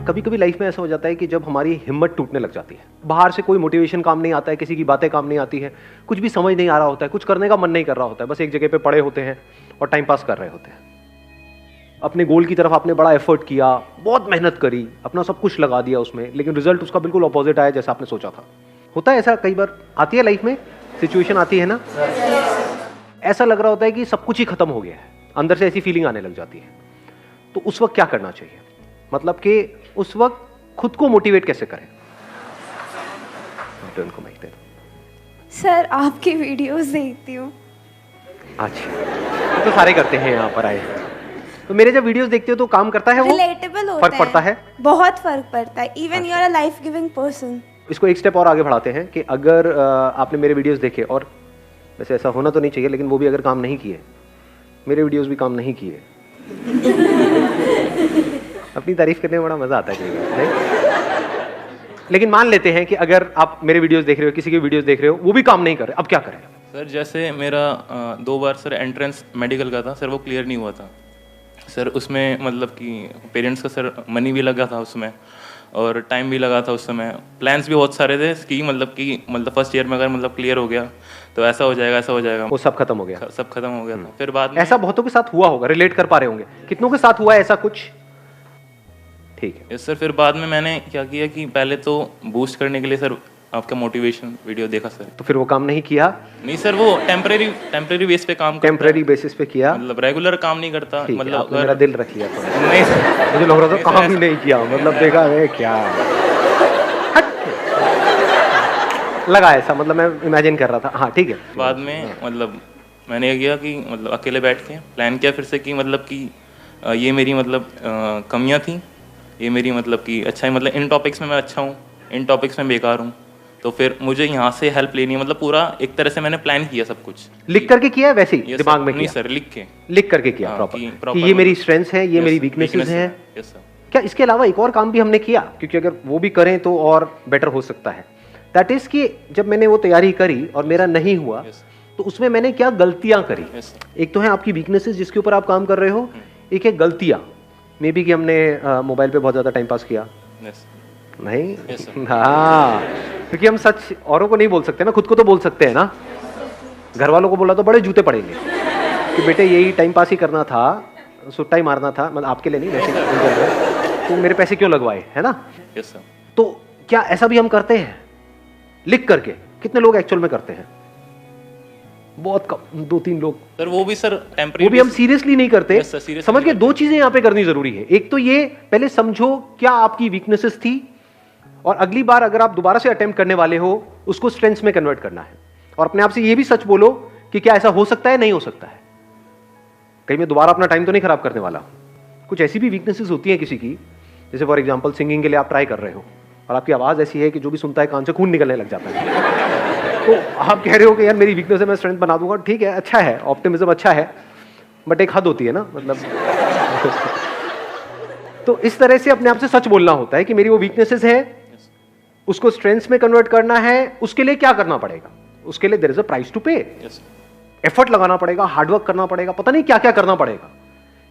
कभी कभी लाइफ में ऐसा हो जाता है कि जब हमारी हिम्मत टूटने लग जाती है, बाहर से कोई मोटिवेशन काम नहीं आता है, किसी की बातें काम नहीं आती है, कुछ भी समझ नहीं आ रहा होता है, कुछ करने का मन नहीं कर रहा होता है, बस एक जगह पे पड़े होते हैं और टाइम पास कर रहे होते हैं। अपने गोल की तरफ आपने बड़ा एफर्ट किया, बहुत मेहनत करी, अपना सब कुछ लगा दिया उसमें, लेकिन रिजल्ट उसका बिल्कुल अपोजिट आया जैसा आपने सोचा था। होता है ऐसा, कई बार आती है लाइफ में सिचुएशन आती है ना, ऐसा लग रहा होता है कि सब कुछ ही खत्म हो गया है, अंदर से ऐसी फीलिंग आने लग जाती है। तो उस वक्त क्या करना चाहिए, मतलब कि उस वक्त खुद को मोटिवेट कैसे करें? उनको मैं दे दूं। सर आपकी वीडियोस देखती हूँ। अच्छा, तो सारे करते हैं यहाँ पर आए। तो मेरे जब वीडियोस देखते हो तो काम करता है, वो रिलेटेबल होता है, फर्क पड़ता है, बहुत फर्क पड़ता है। Even you are a life giving person. इसको एक स्टेप और आगे बढ़ाते हैं कि अगर आपने मेरे वीडियोस देखे, और वैसे ऐसा होना तो नहीं चाहिए, लेकिन वो भी अगर काम नहीं किए, मेरे वीडियोस भी काम नहीं किए अपनी तारीफ करने में बड़ा मजा आता है नहीं? लेकिन मान लेते हैं कि अगर आप मेरे वीडियोस देख रहे हो, किसी के वीडियोस देख रहे हो, वो भी काम नहीं कर रहे, अब क्या करें? सर जैसे मेरा 2 बार सर एंट्रेंस मेडिकल का था सर, वो क्लियर नहीं हुआ था सर। उसमें मतलब कि पेरेंट्स का सर मनी भी लगा था उसमें, और टाइम भी लगा था उस समय। प्लान्स भी बहुत सारे थे कि मतलब फर्स्ट ईयर में अगर मतलब क्लियर हो गया तो ऐसा हो जाएगा, ऐसा हो जाएगा, वो सब खत्म हो गया। सब खत्म हो गया था। फिर बाद में ऐसा बहुतों के साथ हुआ होगा, रिलेट कर पा रहे होंगे, कितनों के साथ हुआ है ऐसा कुछ? ठीक है यस सर। फिर बाद में मैंने क्या किया कि पहले तो बूस्ट करने के लिए सर आपका मोटिवेशन वीडियो देखा सर। तो फिर वो काम नहीं किया? नहीं सर, वो टेम्परेरी बेस पे काम करता है। टेम्परेरी बेसिस पे किया, मतलब रेगुलर काम नहीं करता। ठीक है, मतलब आपने मेरा दिल रख लिया तो। नहीं सर, मुझे लग रहा था काम ही नहीं किया, मतलब देखा है क्या लगा ऐसा, मतलब मैं इमेजिन कर रहा था। हाँ ठीक है। बाद में मतलब मैंने ये किया कि मतलब अकेले बैठ के प्लान किया फिर से कि मतलब कि ये मेरी मतलब कमियां थी, ये मेरी मतलब कि अच्छा है, मतलब इन टॉपिक्स में मैं अच्छा हूँ, इन टॉपिक्स में बेकार हूँ, तो फिर मुझे यहाँ से हेल्प लेनी है। मतलब पूरा एक तरह से मैंने प्लान किया सब कुछ। लिख करके किया है वैसे ही दिमाग में? नहीं किया सर, लिख करके किया प्रॉपर कि ये मेरी स्ट्रेंथ्स है, ये मेरी वीकनेसेस है। Yes sir. क्या इसके अलावा एक और काम भी हमने किया? क्योंकि अगर वो भी करें तो और बेटर हो सकता है। दैट इज कि जब मैंने वो तैयारी करी और मेरा नहीं हुआ, तो उसमें मैंने क्या गलतियां करी? एक तो है आपकी वीकनेसेस जिसके ऊपर आप काम कर रहे हो, एक है गलतियां। मे बी कि हमने मोबाइल पे बहुत ज्यादा टाइम पास किया। नहीं हाँ, क्योंकि हम सच औरों को नहीं बोल सकते ना, खुद को तो बोल सकते हैं ना। घर वालों को बोला तो बड़े जूते पड़ेंगे कि बेटे यही टाइम पास ही करना था, सुट्टा ही मारना था, मतलब आपके लिए नहीं वैसे, तो मेरे पैसे क्यों लगवाए, है ना? Yes sir. तो क्या ऐसा भी हम करते हैं लिख करके? कितने लोग एक्चुअल में करते हैं? बहुत कम, 2-3 लोग सर। वो भी सर टेम्परेरी, वो भी हम सीरियसली नहीं करते। Yes, sir, समझ के 2 चीजें यहाँ पे करनी जरूरी है। एक तो ये पहले समझो क्या आपकी वीकनेसेस थी, और अगली बार अगर आप दोबारा से अटेम्प्ट करने वाले हो उसको स्ट्रेंथ्स में कन्वर्ट करना है। और अपने आप से ये भी सच बोलो कि क्या ऐसा हो सकता है, नहीं हो सकता है, कहीं मैं दोबारा अपना टाइम तो नहीं खराब करने वाला। कुछ ऐसी भी वीकनेसेस होती हैं किसी की, जैसे फॉर एग्जाम्पल सिंगिंग के लिए आप ट्राई कर रहे हो और आपकी आवाज ऐसी है कि जो भी सुनता है कान से खून निकलने लग जाता है। तो आप कह रहे हो कि यार मेरी वीकनेस है, मैं स्ट्रेंथ बना दूंगा। ठीक है, अच्छा है, ऑप्टिमिज्म अच्छा है, बट एक हद होती है ना, मतलब तो इस तरह से अपने आप से सच बोलना होता है कि मेरी वो वीकनेसेस है, उसको स्ट्रेंथ्स में कन्वर्ट करना है। उसके लिए क्या करना पड़ेगा? उसके लिए there is a price to pay. Effort लगाना पड़ेगा, हार्डवर्क करना पड़ेगा, पता नहीं क्या क्या करना पड़ेगा।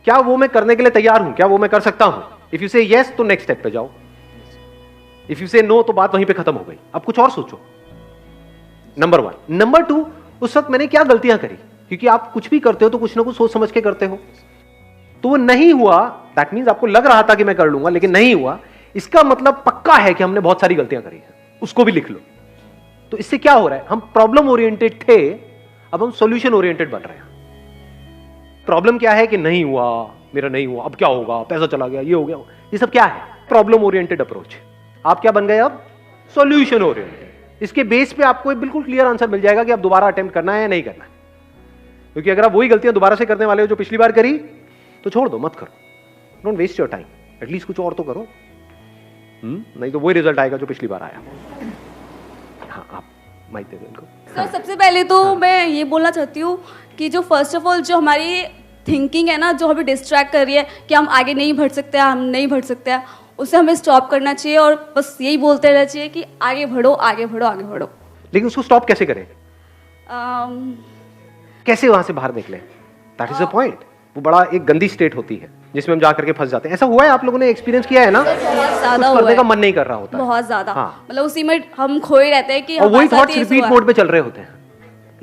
क्या वो मैं करने के लिए तैयार हूं? क्या वो मैं कर सकता हूं? इफ यू से यस तो नेक्स्ट स्टेप पे जाओ, इफ यू से नो तो बात वहीं पे खत्म हो गई। अब कुछ और सोचो, नंबर 1। नंबर 2, उस वक्त मैंने क्या गलतियां करी? क्योंकि आप कुछ भी करते हो तो कुछ ना कुछ सोच समझ के करते हो। तो वो नहीं हुआ, दैट मीन्स आपको लग रहा था कि मैं कर लूंगा लेकिन नहीं हुआ, इसका मतलब पक्का है कि हमने बहुत सारी गलतियां करी है। उसको भी लिख लो। तो इससे क्या हो रहा है, हम प्रॉब्लम ओरिएंटेड थे, अब हम सॉल्यूशन ओरिएंटेड बन रहे हैं। प्रॉब्लम क्या है कि नहीं हुआ, मेरा नहीं हुआ, अब क्या होगा, पैसा चला गया, ये हो गया, ये सब क्या है? Problem oriented approach. आप क्या बन गए अब? Solution oriented. इसके बेस पे आपको एक बिल्कुल क्लियर आंसर मिल जाएगा कि आप दोबारा अटेम्प्ट करना है या नहीं करना है। क्योंकि अगर आप वही गलतियां दोबारा से करने वाले हो जो पिछली बार करी, तो छोड़ दो, मत करो, don't waste your time, at least कुछ और तो करो। नहीं तो वही रिजल्ट आएगा जो पिछली बार आया। हाँ, आप माइक दे दो इनको। सर सबसे पहले तो मैं ये बोलना चाहती हूँ कि जो फर्स्ट ऑफ ऑल जो हमारी थिंकिंग है ना, जो हमें डिस्ट्रैक्ट कर रही है कि हम आगे नहीं बढ़ सकते, हम नहीं बढ़ सकते हैं, उसे हमें स्टॉप करना चाहिए और बस यही बोलते रहना चाहिए कि आगे बढ़ो, आगे बढ़ो, आगे बढ़ो। लेकिन उसको स्टॉप कैसे करें? कैसे वहां से बाहर निकले? That is the point. वो बड़ा एक गंदी स्टेट होती है जिसमें हम जा करके फंस जाते हैं। ऐसा हुआ है, आप लोगों ने एक्सपीरियंस किया है ना? बहुत कुछ ज्यादा हुआ करने है, का मन नहीं कर रहा होता है। बहुत ज्यादा। हाँ। मतलब उसी में हम खोए रहते हैं कि और वही हमारे साथ थॉट्स ये रिपीट हुआ। मोड पे चल रहे होते हैं,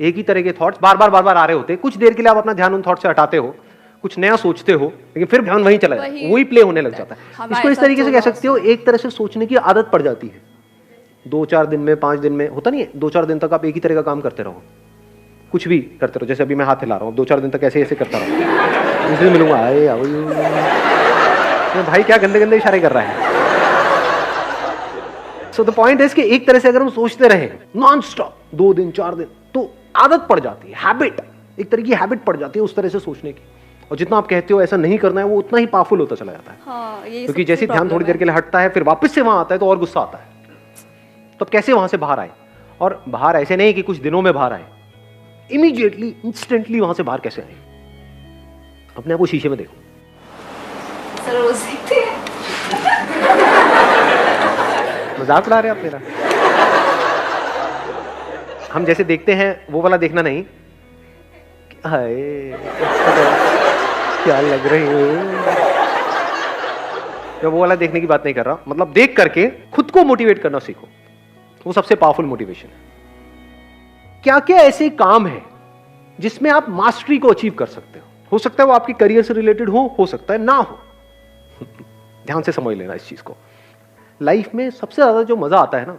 एक ही तरह के थॉट्स बार बार आ रहे होते हैं। कुछ देर के लिए आप अपना ध्यान उन थॉट से हटाते हो, कुछ नया सोचते हो, लेकिन फिर ध्यान वहीं चला जाता है, वही प्ले होने लग जाता है। हमारे इसको इस साथ तरीके से जो कह हुआ सकते हो, एक तरह से सोचने की आदत पड़ जाती है। 2-4 दिन में, 5 दिन में, होता नहीं है, 2-4 दिन तक आप एक ही तरह का काम करते रहो, कुछ भी करते रहो। जैसे अभी मैं हाथ हिला रहा हूँ, 2-4 दिन तक ऐसे ऐसे करता रहो, इस दिन मिलूंगा, आए आओ भाई क्या गंदे गंदे इशारे कर रहा है। सो द पॉइंट इज कि एक तरह से अगर हम सोचते रहे नॉन स्टॉप 2 दिन 4 दिन, तो आदत पड़ जाती है, हैबिट, एक तरह की हैबिट पड़ जाती है उस तरह से सोचने की। और जितना आप कहते हो ऐसा नहीं करना है, वो उतना ही पावरफुल होता चला जाता है। हाँ, यही क्योंकि सबसे जैसे ध्यान problem थोड़ी है। देर के लिए हटता है, फिर वापस से वहां आता है तो और गुस्सा आता है। तो अब कैसे वहां से बाहर आए? और बाहर ऐसे नहीं कि कुछ दिनों में बाहर आए, इमीडिएटली इंस्टेंटली वहां से बाहर कैसे आए? अपने आप को शीशे में देखो। सर रोज देखते हैं। मजाक उड़ा रहे हैं आप मेरा? हम जैसे देखते हैं वो वाला देखना नहीं, हाय क्या लग रही है, मैं वो वाला देखने की बात नहीं कर रहा। मतलब देख करके खुद को मोटिवेट करना सीखो, वो सबसे पावरफुल मोटिवेशन है। क्या क्या ऐसे काम है जिसमें आप मास्टरी को अचीव कर सकते हो सकता है वो आपके करियर से रिलेटेड हो सकता है ना हो। ध्यान से समझ लेना इस चीज को। लाइफ में सबसे ज्यादा जो मजा आता है ना,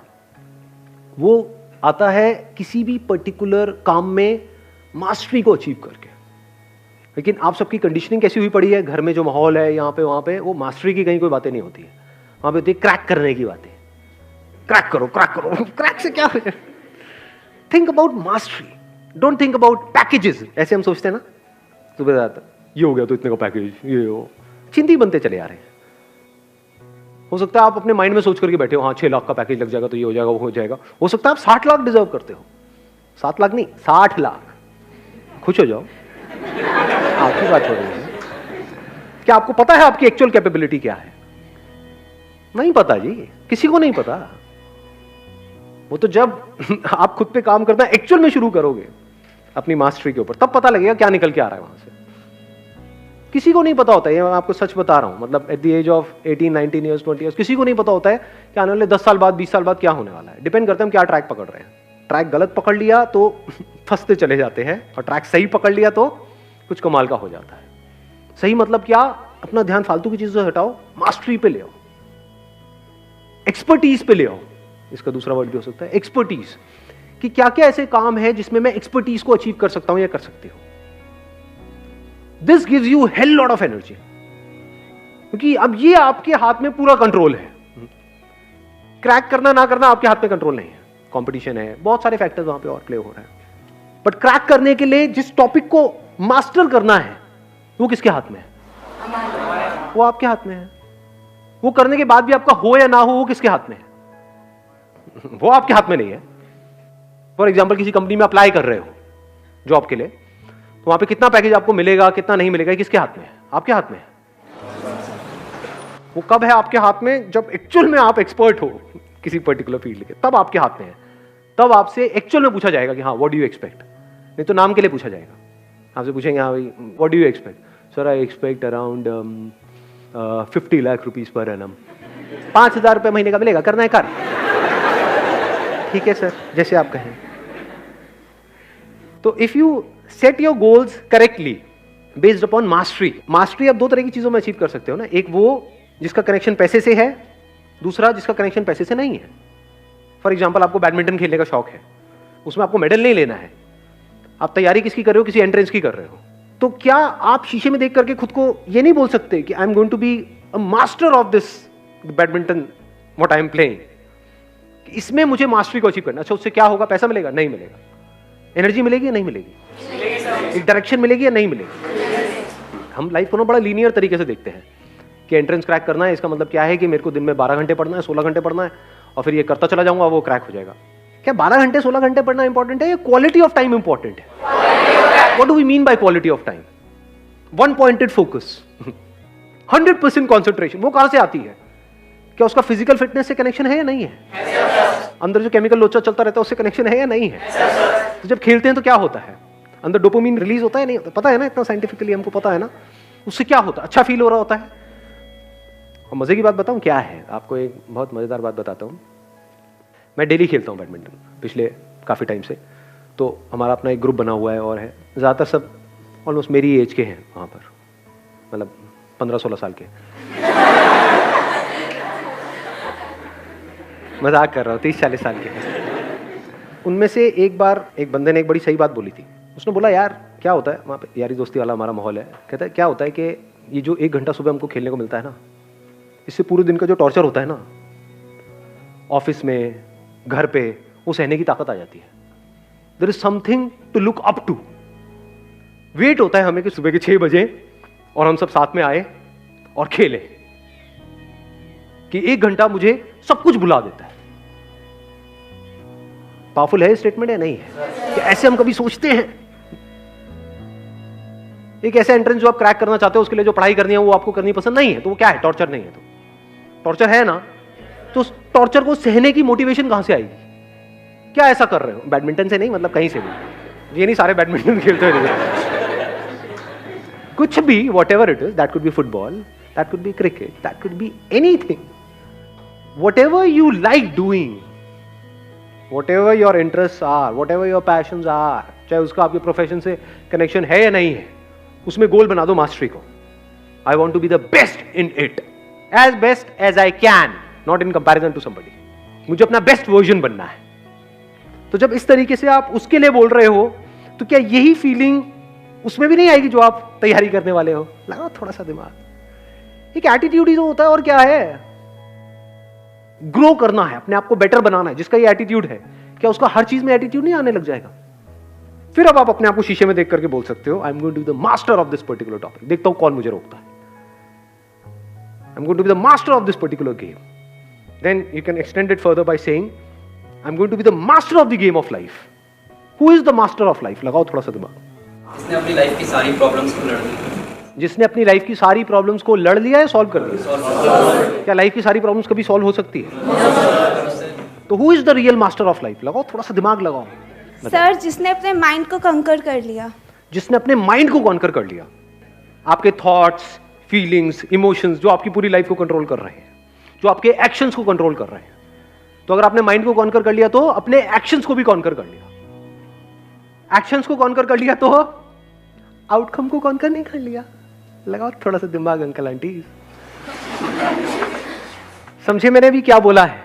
वो आता है किसी भी पर्टिकुलर काम में मास्टरी को अचीव करके। लेकिन आप सबकी कंडीशनिंग कैसी हुई पड़ी है, घर में जो माहौल है यहाँ पे वहां पे, वो मास्टरी की कहीं कोई बातें नहीं होती है। वहां पे होती है क्रैक करने की बातें, क्रैक करो क्रैक करो। क्रैक से क्या है? Think about mastery, don't think about packages. ऐसे हम सोचते हैं ना, सुबह ये हो गया तो इतने का पैकेज, ये हो, चिंती बनते चले आ रहे हैं। हो सकता है आप अपने माइंड में सोच करके बैठे हो, हाँ 6 लाख का पैकेज लग जाएगा तो ये हो जाएगा वो हो जाएगा। हो सकता है आप 60 लाख डिजर्व करते हो, 7 लाख नहीं 60 लाख। खुश हो जाओ, आपकी बात हो रही है। क्या आपको पता है आपकी एक्चुअल कैपेबिलिटी क्या है? नहीं पता जी, किसी को नहीं पता। वो तो जब आप खुद पे काम करना एक्चुअल में शुरू करोगे अपनी मास्टरी के ऊपर, तब पता लगेगा क्या निकल के आ रहा है वहां से। किसी को नहीं पता होता है, ये मैं आपको सच बता रहा हूं। मतलब at the age of 18, 19 years, 20 years, किसी को नहीं पता होता है कि आने वाले 10 साल बाद, 20 साल बाद क्या होने वाला है। डिपेंड करता है हम क्या ट्रैक पकड़ रहे हैं। ट्रैक गलत पकड़ लिया तो फंसते चले जाते हैं, और ट्रैक सही पकड़ लिया तो कुछ कमाल का हो जाता है। सही मतलब क्या? अपना ध्यान फालतू की चीजों से हटाओ, मास्टरी पे ले आओ, एक्सपर्टीज पे ले आओ। इसका दूसरा वर्ड भी हो सकता है एक्सपर्टीज, कि क्या क्या ऐसे काम है जिसमें मैं एक्सपर्टीज को अचीव कर सकता हूं या कर सकती हूं। This gives you hell lot of energy, क्योंकि अब ये आपके हाथ में पूरा कंट्रोल है। क्रैक करना ना करना आपके हाथ में कंट्रोल नहीं है, कंपटीशन है, बहुत सारे फैक्टर्स वहां पे और प्ले हो रहे हैं। बट क्रैक करने के लिए जिस टॉपिक को मास्टर करना है वो किसके हाथ में है? वो आपके हाथ में है। वो करने के बाद भी आपका हो या ना हो, वो किसके हाथ में है? वो आपके हाथ में नहीं है। फॉर एग्जाम्पल किसी कंपनी में अप्लाई कर रहे हो जॉब के लिए, तो वहां पे कितना पैकेज आपको मिलेगा, कितना नहीं मिलेगा, किसके हाथ में है? आपके हाथ में है। वो कब है आपके हाथ में? जब एक्चुअल में आप एक्सपर्ट हो किसी पर्टिकुलर फील्ड के, तब आपके हाथ में है। तब आपसे एक्चुअल में पूछा जाएगा कि हाँ व्हाट डू यू एक्सपेक्ट। नहीं तो नाम के लिए पूछा जाएगा, आपसे पूछेंगे हाँ भाई what do you expect. Sir I expect around 50 lakh rupees per annum. 5,000 रुपये महीने का मिलेगा, करना है कर। ठीक है सर, जैसे आप कहें। तो if you set your goals correctly based upon mastery, mastery आप 2 तरह की चीजों में अचीव कर सकते हो ना। एक वो जिसका कनेक्शन पैसे से है, दूसरा जिसका कनेक्शन पैसे से नहीं है। फॉर एग्जाम्पल आपको बैडमिंटन खेलने का शौक है, उसमें आपको मेडल नहीं लेना है, आप तैयारी किसकी कर रहे हो? किसी एंट्रेंस की कर रहे हो। तो क्या आप शीशे में देख करके खुद को ये नहीं बोल सकते कि I am going to be a master of this badminton what I am playing, इसमें मुझे मास्टरी को अचीव करना। अच्छा उससे क्या होगा? पैसा मिलेगा? नहीं मिलेगा। एनर्जी मिलेगी या नहीं मिलेगी? एक डायरेक्शन मिलेगी या नहीं मिलेगी? हम लाइफ को ना बड़ा लीनियर तरीके से देखते हैं कि एंट्रेंस क्रैक करना है, इसका मतलब क्या है कि मेरे को दिन में 12 घंटे पढ़ना है, 16 घंटे पढ़ना है, और फिर ये करता चला जाऊंगा, वो क्रैक हो जाएगा। क्या 12 घंटे 16 घंटे पढ़ना इंपॉर्टेंट है या क्वालिटी ऑफ टाइम इंपॉर्टेंट है? What do we mean by quality of time? One pointed focus, 100% concentration, वो कहां से आती है? क्या उसका फिजिकल फिटनेस से कनेक्शन है या नहीं है? अंदर जो केमिकल लोचा चलता रहता है उससे कनेक्शन है या नहीं है? तो जब खेलते हैं तो क्या होता है? अंदर डोपामिन रिलीज होता है नहीं होता? पता है ना, इतना साइंटिफिकली हमको पता है ना उससे क्या होता है? अच्छा फील हो रहा होता है। और मजे की बात बताऊं क्या है आपको, एक बहुत मजेदार बात बताता हूं। मैं डेली खेलता हूं बैडमिंटन पिछले काफी टाइम से। तो हमारा अपना एक ग्रुप बना हुआ है और है, ज्यादातर सब ऑलमोस्ट मेरी एज के हैं वहां पर, मतलब 15-16 साल के। मजाक कर रहा हूँ, 30-40 साल के। उनमें से एक बार एक बंदे ने एक बड़ी सही बात बोली थी। उसने बोला यार क्या होता है वहाँ पे, यारी दोस्ती वाला हमारा माहौल है, कहता है क्या होता है कि ये जो 1 घंटा सुबह हमको खेलने को मिलता है ना, इससे पूरे दिन का जो टॉर्चर होता है ना ऑफिस में, घर पे, वो सहने की ताकत आ जाती है। There is something to look up to. Wait होता है हमें कि सुबह के 6 बजे और हम सब साथ में आए और खेले, कि 1 घंटा मुझे सब कुछ बुला देता है। पावरफुल है स्टेटमेंट या नहीं है? कि ऐसे हम कभी सोचते हैं? एक ऐसा एंट्रेंस जो आप क्रैक करना चाहते हो, उसके लिए जो पढ़ाई करनी है वो आपको करनी पसंद नहीं है, तो वो क्या है? टॉर्चर नहीं है। तो टॉर्चर है ना, तो उस टॉर्चर को सहने की मोटिवेशन कहां से आएगी? क्या ऐसा कर रहे हो? बैडमिंटन से नहीं, मतलब कहीं से भी। ये नहीं सारे बैडमिंटन खेलते हुए कुछ भी, what ever it is, that could be football, that could be cricket, that could be anything, what ever you like doing, whatever your interests are, whatever your passions are, चाहे उसका आपके प्रोफेशन से connection है या नहीं है, उसमें गोल बना दो मास्टरी को। I want to be the best in it, as best as I can, not in comparison to somebody. मुझे अपना बेस्ट वर्जन बनना है। तो जब इस तरीके से आप उसके लिए बोल रहे हो, तो क्या यही फीलिंग उसमें भी नहीं आएगी जो आप तैयारी करने वाले हो? लगाओ थोड़ा सा दिमाग। एक एटीट्यूड ही तो होता है, और क्या है? ग्रो करना है, अपने आप को बेटर बनाना है। जिसका ये एटीट्यूड है, क्या उसका हर चीज में एटीट्यूड नहीं आने लग जाएगा? फिर अब आप अपने आप को शीशे में देख करके बोल सकते हो, I am going to be the master of this particular topic. देखता हूं कौन मुझे रोकता है। I am going to be the master of this particular game. Then you can extend it further by saying, I am going to be the master of the game of life. Who is the master of life? लगाओ थोड़ा सा दिमाग। जिसने अपनी life की सारी problems को लड़ ली। जिसने अपनी लाइफ की सारी प्रॉब्लम्स को लड़ लिया है, सॉल्व कर लिया। क्या लाइफ की सारी प्रॉब्लम्स कभी सॉल्व हो सकती है? तो who is the real master of life? लगाओ थोड़ा सा दिमाग लगाओ। सर, जिसने अपने माइंड को कंकर कर लिया। जिसने अपने माइंड को कॉन्कर कर लिया। आपके थॉट्स, फीलिंग्स, इमोशंस जो आपकी पूरी लाइफ को कंट्रोल कर रहे हैं, जो आपके एक्शंस को कंट्रोल कर रहे हैं। तो अगर आपने माइंड को कॉन्कर कर लिया, तो अपने एक्शंस को भी कॉन्कर कर लिया। एक्शंस को कॉन्कर कर लिया, तो आउटकम को कॉन्कर नहीं कर लिया। लगाओ थोड़ा सा दिमाग अंकल आंटी। समझे मैंने भी क्या बोला है?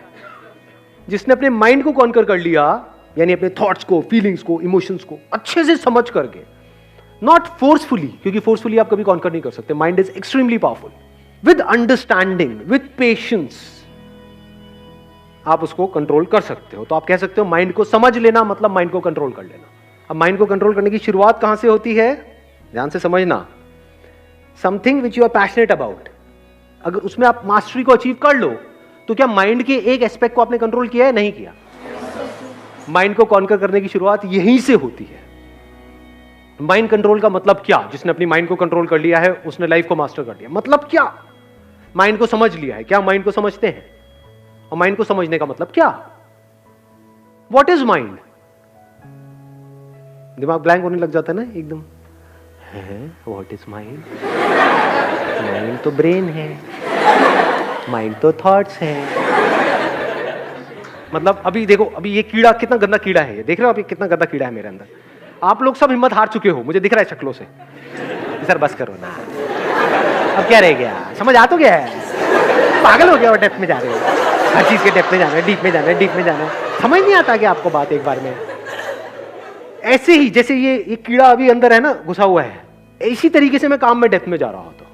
जिसने अपने माइंड को कॉन्कर कर लिया, यानी अपने थॉट्स को, फीलिंग्स को, इमोशंस को अच्छे से समझ करके, नॉट फोर्सफुली, क्योंकि फोर्सफुली आप कभी कॉन्कर नहीं कर सकते। Mind is extremely powerful. With understanding, with patience आप उसको कंट्रोल कर सकते हो। तो आप कह सकते हो माइंड को समझ लेना मतलब माइंड को कंट्रोल कर लेना। अब माइंड को कंट्रोल करने की शुरुआत कहां से होती है? ध्यान से समझना। Something which you are passionate about, अगर उसमें आप मास्टरी को अचीव कर लो, तो क्या माइंड के एक एस्पेक्ट को आपने कंट्रोल किया है? नहीं किया। माइंड को कॉन्कर करने की शुरुआत यहीं से होती है। माइंड कंट्रोल का मतलब क्या? जिसने अपनी माइंड को कंट्रोल कर लिया है, उसने लाइफ को मास्टर कर लिया। मतलब क्या? माइंड को समझ लिया है। क्या माइंड को समझते हैं? और माइंड को समझने का मतलब क्या? What is mind? दिमाग ब्लैंक होने लग जाता है ना एकदम। What is mind? माइंड तो ब्रेन है, माइंड तो थॉट्स है। मतलब अभी देखो, अभी ये कीड़ा कितना गंदा कीड़ा है। ये देख रहे हो अभी कितना गंदा कीड़ा है मेरे अंदर। आप लोग सब हिम्मत हार चुके हो, मुझे दिख रहा है शक्लों से। सर बस करो ना, अब क्या रह गया? समझ आ तो गया है? पागल हो गया? और डेप्थ में जा रहे हो, हर चीज के डेप्थ में जाना है, डीप में जाना है, डीप में जाना है। समझ नहीं आता कि आपको बात एक बार में। ऐसे ही जैसे ये कीड़ा अभी अंदर है ना, घुसा हुआ है, इसी तरीके से मैं काम में डेप्थ में जा रहा होता हूं।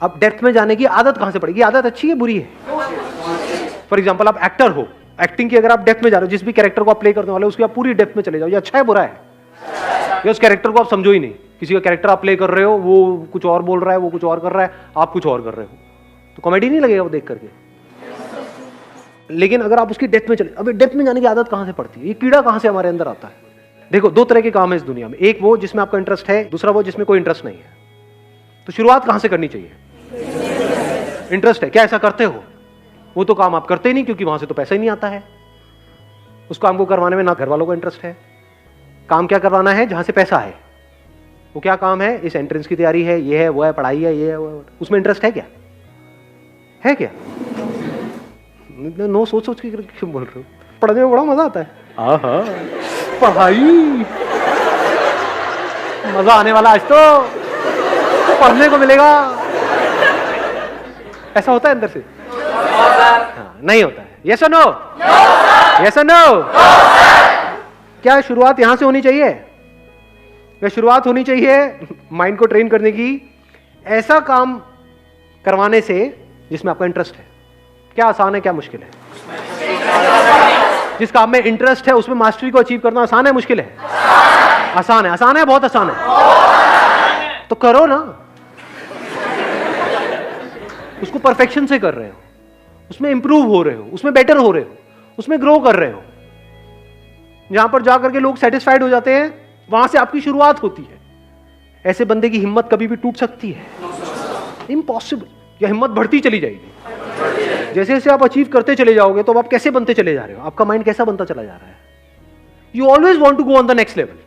अब डेप्थ में जाने की आदत कहां से पड़ेगी? आदत अच्छी है बुरी है? फॉर एग्जाम्पल आप एक्टर हो, एक्टिंग की अगर आप डेप्थ में जा रहे हो, जिस भी कैरेक्टर को आप प्ले करने वाले हो उसकी आप पूरी डेप्थ में चले जाओ, ये अच्छा है बुरा है? या उस कैरेक्टर को आप समझो ही नहीं। किसी का कैरेक्टर आप प्ले कर रहे हो, वो कुछ और बोल रहा है, वो कुछ और कर रहा है, आप कुछ और कर रहे हो, तो कॉमेडी नहीं लगेगा वो देख करके? लेकिन अगर आप उसकी डेप्थ में चले, अभी डेप्थ में जाने की आदत कहां से पड़ती है? ये कीड़ा कहां से हमारे अंदर आता है? देखो, 2 तरह के काम है इस दुनिया में। एक वो जिसमें आपका इंटरेस्ट है, दूसरा वो जिसमें कोई इंटरेस्ट नहीं है। तो शुरुआत कहां से करनी चाहिए? इंटरेस्ट है, क्या ऐसा करते हो? वो तो काम आप करते ही नहीं, क्योंकि वहां से तो पैसा ही नहीं आता है। उस काम को करवाने में ना घर वालों को इंटरेस्ट है। काम क्या करवाना है? जहां से पैसा है। वो क्या काम है? इस एंट्रेंस की तैयारी है, ये है, वो है, पढ़ाई है, ये है, वो है। उसमें इंटरेस्ट है क्या? है क्या? नो सोच सोच के क्यों बोल रहे हो? पढ़ने में बड़ा मजा आता है। आहा, पढ़ाई मजा आने वाला, आज तो पढ़ने को मिलेगा। ऐसा होता है अंदर से? हाँ, नहीं होता है। यस और नो? यस और नो? क्या शुरुआत यहां से होनी चाहिए? या शुरुआत होनी चाहिए माइंड को ट्रेन करने की ऐसा काम करवाने से जिसमें आपका इंटरेस्ट है? क्या आसान है, क्या मुश्किल है? जिस काम में इंटरेस्ट है उसमें मास्टरी को अचीव करना आसान है, मुश्किल है? आसान है। आसान है, बहुत आसान है। तो करो ना। उसको परफेक्शन से कर रहे हो, उसमें इंप्रूव हो रहे हो, उसमें बेटर हो रहे हो, उसमें ग्रो कर रहे हो। जहां पर जाकर के लोग सेटिस्फाइड हो जाते हैं, वहां से आपकी शुरुआत होती है। ऐसे बंदे की हिम्मत कभी भी टूट सकती है? इम्पॉसिबल। या हिम्मत बढ़ती चली जाएगी। जैसे जैसे आप अचीव करते चले जाओगे तो आप कैसे बनते चले जा रहे हो? आपका माइंड कैसा बनता चला जा रहा है? You always want to go on the next level.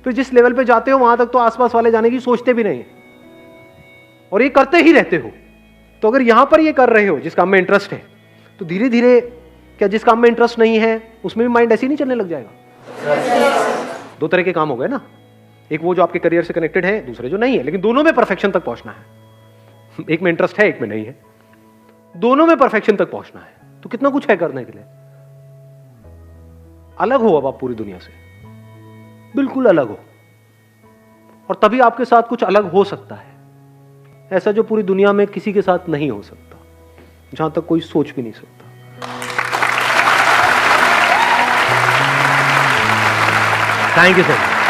फिर जिस लेवल पे जाते हो वहां तक तो आसपास वाले जाने की सोचते भी नहीं, और ये करते ही रहते हो। तो अगर यहां पर ये कर रहे हो जिस काम में इंटरेस्ट है, तो धीरे धीरे क्या जिस काम में इंटरेस्ट नहीं है उसमें भी माइंड ऐसे ही नहीं चलने लग जाएगा? दो तरह के काम हो गए ना, एक वो जो आपके करियर से कनेक्टेड है, दूसरे जो नहीं है, लेकिन दोनों में परफेक्शन तक पहुंचना है। एक में इंटरेस्ट है, एक में नहीं है, दोनों में परफेक्शन तक पहुंचना है। तो कितना कुछ है करने के लिए। अलग हो अब आप पूरी दुनिया से, बिल्कुल अलग हो, और तभी आपके साथ कुछ अलग हो सकता है, ऐसा जो पूरी दुनिया में किसी के साथ नहीं हो सकता, जहां तक कोई सोच भी नहीं सकता। Thank you sir.